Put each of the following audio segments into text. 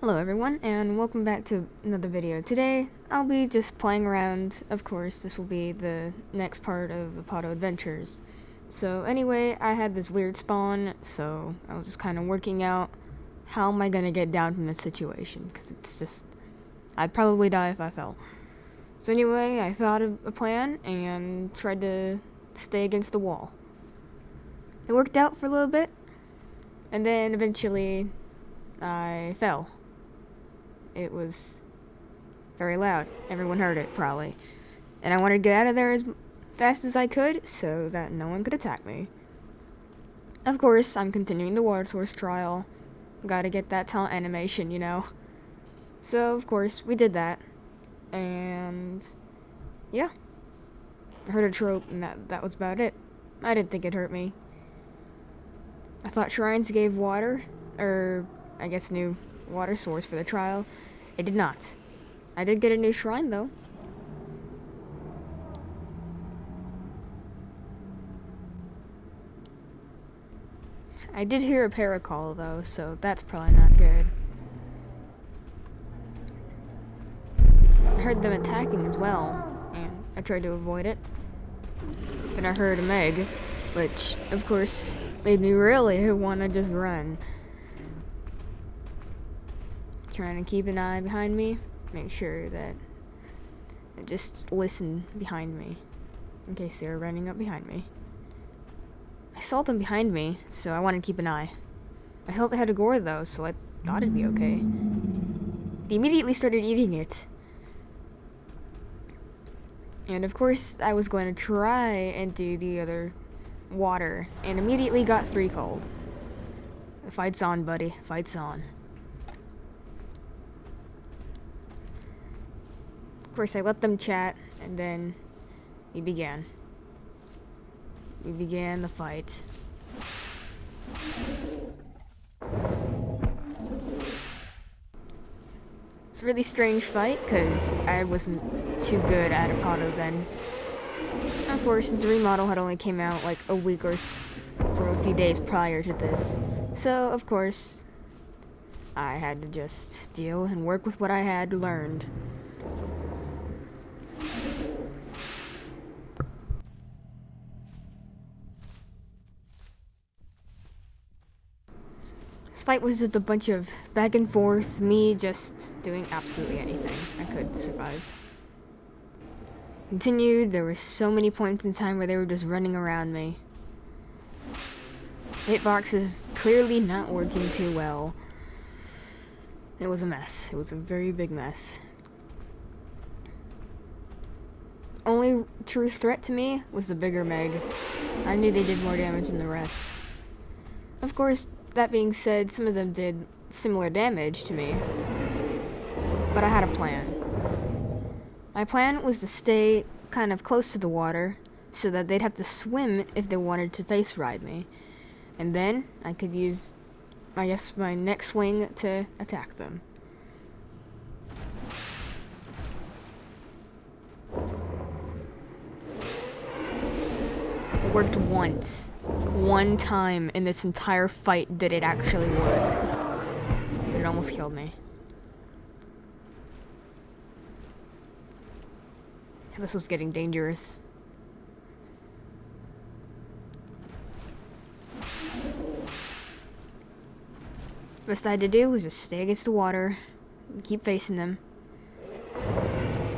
Hello everyone, and welcome back to another video. Today, I'll be just playing around. Of course, this will be the next part of the Part1 adventures. So anyway, I had this weird spawn, so I was just kind of working out how am I gonna get down from this situation, because it's just, I'd probably die if I fell. So anyway, I thought of a plan and tried to stay against the wall. It worked out for a little bit, and then eventually I fell. It was very loud. Everyone heard it, probably. And I wanted to get out of there as fast as I could so that no one could attack me. Of course, I'm continuing the water source trial. Gotta get that taunt animation, you know. So, of course, we did that. And yeah. I heard a trope, and that was about it. I didn't think it hurt me. I thought shrines gave water, or I guess new water source for the trial. It did not. I did get a new shrine though. I did hear a paracall though, so that's probably not good. I heard them attacking as well, and I tried to avoid it. Then I heard a meg, which of course made me really want to just run. Trying to keep an eye behind me, make sure that I just listen behind me in case they're running up behind me. I saw them behind me, so I wanted to keep an eye. I saw they had a gore though, so I thought it'd be okay. They immediately started eating it. And of course, I was going to try and do the other water, and immediately got 3 cold. Fight's on, buddy. Fight's on. Of course, I let them chat, and then we began. We began the fight. It's a really strange fight, because I wasn't too good at Apollo then. Of course, since the remodel had only came out like a week or a few days prior to this. So, of course, I had to just deal and work with what I had learned. This fight was just a bunch of back and forth, me just doing absolutely anything I could to survive. Continued, there were so many points in time where they were just running around me. Hitbox is clearly not working too well. It was a mess. It was a very big mess. Only true threat to me was the bigger meg. I knew they did more damage than the rest. Of course, that being said, some of them did similar damage to me, but I had a plan. My plan was to stay kind of close to the water so that they'd have to swim if they wanted to face ride me, and then I could use, I guess, my next swing to attack them. It worked once. One time in this entire fight did it actually work. It almost killed me. This was getting dangerous. Best I had to do was just stay against the water, keep facing them,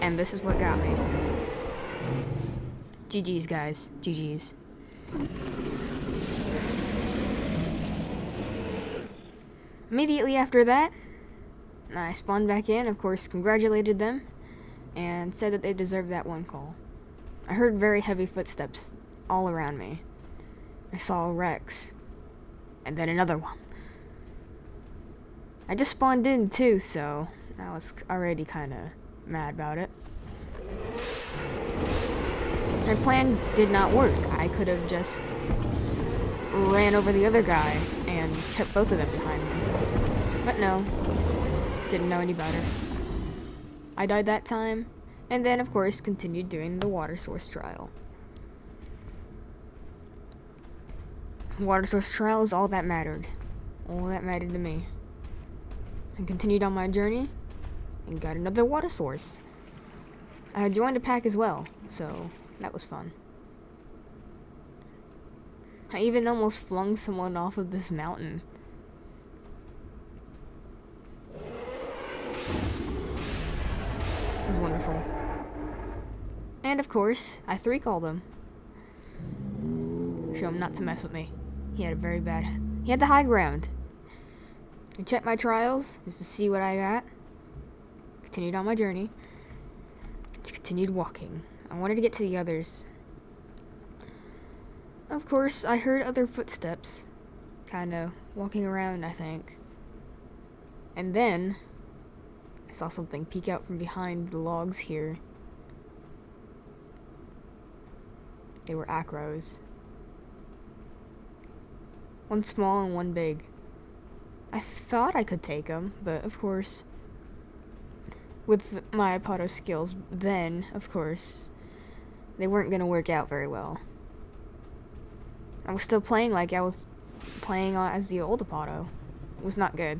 and this is what got me. GG's, guys. GG's. Immediately after that, I spawned back in, of course, congratulated them, and said that they deserved that 1 call. I heard very heavy footsteps all around me. I saw a Rex, and then another one. I just spawned in too, so I was already kinda mad about it. My plan did not work. I could have just ran over the other guy and kept both of them behind me. But no, didn't know any better. I died that time, and then of course continued doing the water source trial. Water source trial is all that mattered. All that mattered to me. and continued on my journey and got another water source. I had joined a pack as well, so that was fun. I even almost flung someone off of this mountain. It was wonderful. And of course, I 3-called him. Show him not to mess with me. He had the high ground. I checked my trials just to see what I got. Continued on my journey. Just continued walking. I wanted to get to the others. Of course, I heard other footsteps. Kinda walking around, I think. And then I saw something peek out from behind the logs here. They were acros. One small and one big. I thought I could take them, but of course, with my Apado skills then, of course, they weren't gonna work out very well. I was still playing like I was playing as the old Apado. It was not good.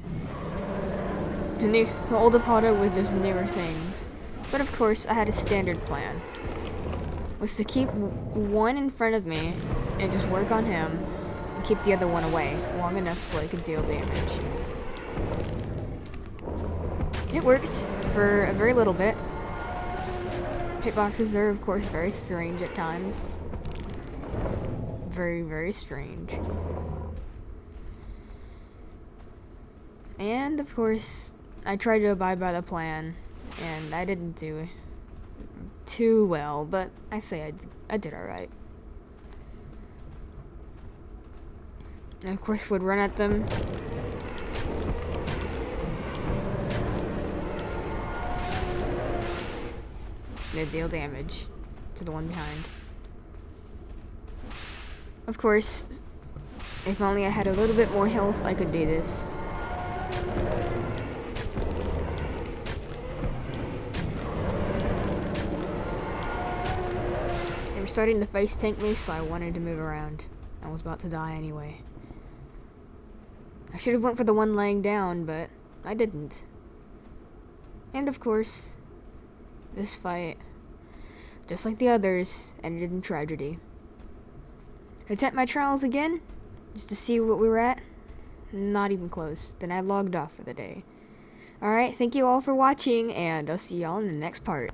The old Apado with just newer things. But of course, I had a standard plan. Was to keep one in front of me and just work on him and keep the other one away long enough so I could deal damage. It worked for a very little bit. Hitboxes are of course very strange at times. Very, very strange. And of course, I tried to abide by the plan, and I didn't do too well, but I say I did alright. And of course, would run at them. And deal damage to the one behind. Of course, if only I had a little bit more health, I could do this. They were starting to face tank me, so I wanted to move around. I was about to die anyway. I should have went for the one laying down, but I didn't. And of course, this fight, just like the others, ended in tragedy. I checked my trials again, just to see what we were at. Not even close. Then I logged off for the day. Alright, thank you all for watching, and I'll see y'all in the next part.